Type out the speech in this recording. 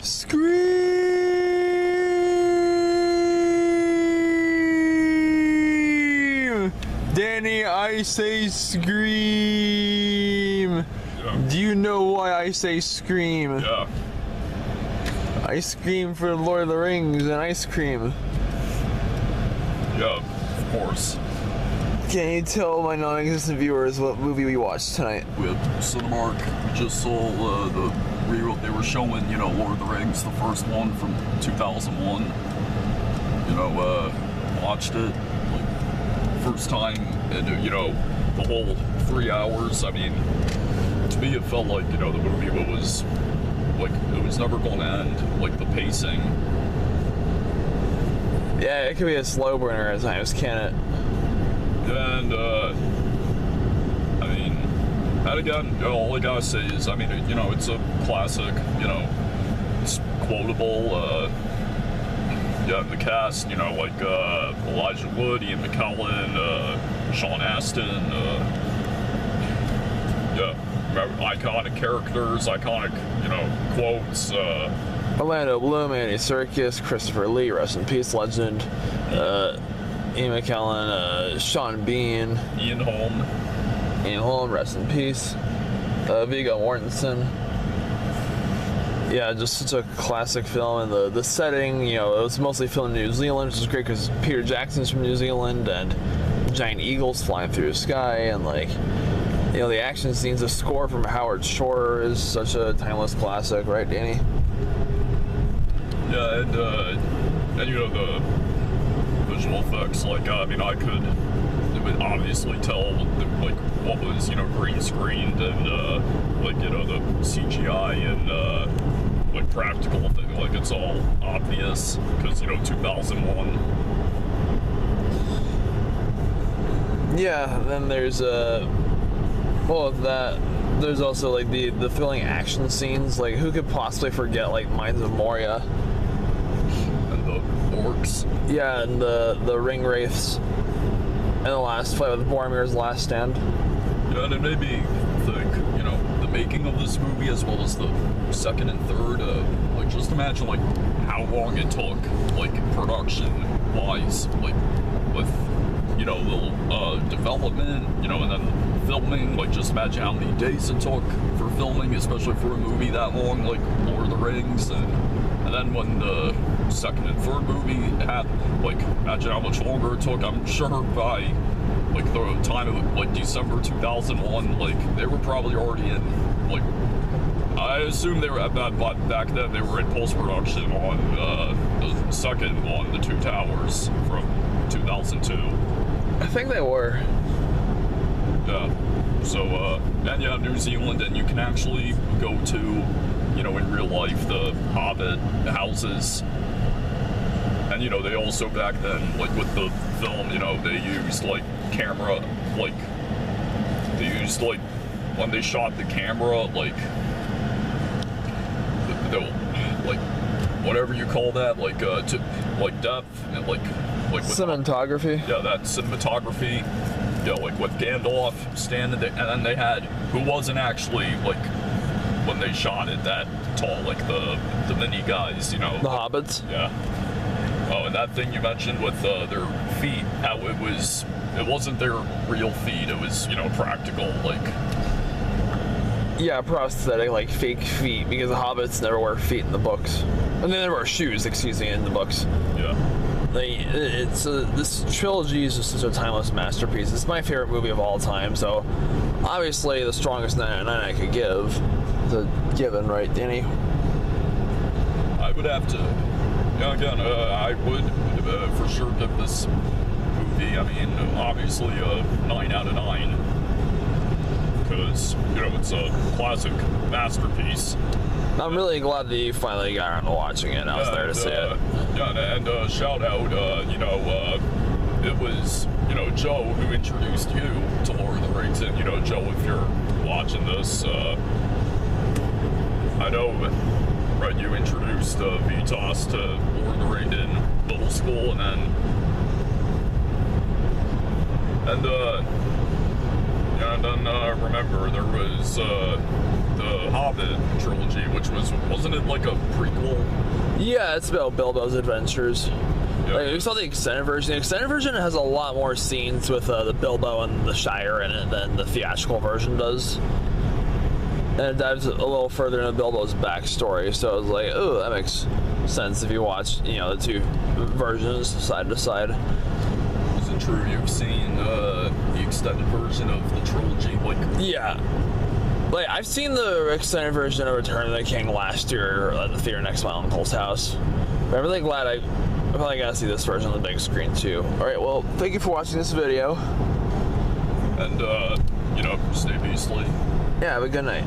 Scream! Danny, I say scream. Yeah. Do you know why I say scream? Yeah. I scream for Lord of the Rings and ice cream. Yeah, of course. Can you tell my non-existent viewers what movie we watched tonight? With Cinemark, we just saw the reel. They were showing, Lord of the Rings, the first one from 2001. Watched it like first time, and the whole 3 hours. I mean, to me, it felt like the movie was like it was never going to end. Like the pacing. Yeah, it could be a slow burner at times, can't it? And, and again, all I gotta say is, it's a classic, it's quotable, the cast, Elijah Wood, Ian McKellen, Sean Astin, iconic characters, iconic, quotes, Orlando Bloom, Andy Serkis, Christopher Lee, rest in peace, legend, Ian McKellen, Sean Bean, Ian Holm, rest in peace, Viggo Mortensen. Yeah, just such a classic film, and the setting, it was mostly filmed in New Zealand, which is great because Peter Jackson's from New Zealand, and giant eagles flying through the sky, and the action scenes, the score from Howard Shore is such a timeless classic, right, Danny? Yeah, and the visual effects, I could obviously tell, what was, green screened, and, the CGI and, practical thing, it's all obvious, because, 2001. Yeah, then there's, there's also, the thrilling action scenes, who could possibly forget, Mines of Moria? And the orcs. Yeah, and the ring wraiths. And the last fight with Boromir's last stand. Yeah, and it made me think, the making of this movie as well as the second and third, just imagine, how long it took, production-wise, with, little, development, and then filming, just imagine how many days it took for filming, especially for a movie that long, like Lord of the Rings, and then when the second and third movie happened, imagine how much longer it took. I'm sure by, the time of, December 2001, they were probably already in, I assume they were at that, but back then they were in post-production on the second one, The Two Towers, from 2002. I think they were. Yeah. So, and yeah, New Zealand, and you can actually go to, in real life, the Hobbit houses. And, they also back then, with the film, they used, camera, they used, when they shot the camera, whatever you call that, to, depth, and, with cinematography? Yeah, that cinematography. With Gandalf standing there, and then they had, who wasn't actually, when they shot it that tall, the mini guys, The Hobbits? Yeah. Oh, and that thing you mentioned with their feet, how it wasn't their real feet, it was, practical, Yeah, prosthetic, fake feet, because the Hobbits never wear feet in the books. And they never wear shoes, in the books. Yeah. This trilogy is just such a timeless masterpiece. It's my favorite movie of all time, so obviously the strongest 9 out of 9 I could give. It's a given, right, Danny? I would have to, I would for sure give this movie, obviously a 9 out of 9. Because, it's a classic masterpiece. I'm really glad that you finally got around to watching it. I was there to see it. Yeah, and shout out, it was, Joe who introduced you to Lord of the Rings. And, Joe, if you're watching this, I know, right, you introduced Vitas to Lord of the Rings in middle school, and then remember there was the the Hobbit trilogy, which wasn't it like a prequel? Yeah, it's about Bilbo's adventures. Yeah. Like, we saw the extended version. The extended version has a lot more scenes with the Bilbo and the Shire in it than the theatrical version does. And it dives a little further into Bilbo's backstory, so I was like, oh, that makes sense if you watch, the two versions side to side. Is it true you've seen the extended version of the trilogy? Yeah. Like, I've seen the extended version of Return of the King last year at the theater next to my uncle's house. But I'm really glad I probably gotta see this version on the big screen too. Alright, well, thank you for watching this video. And, stay peacefully. Yeah, have a good night.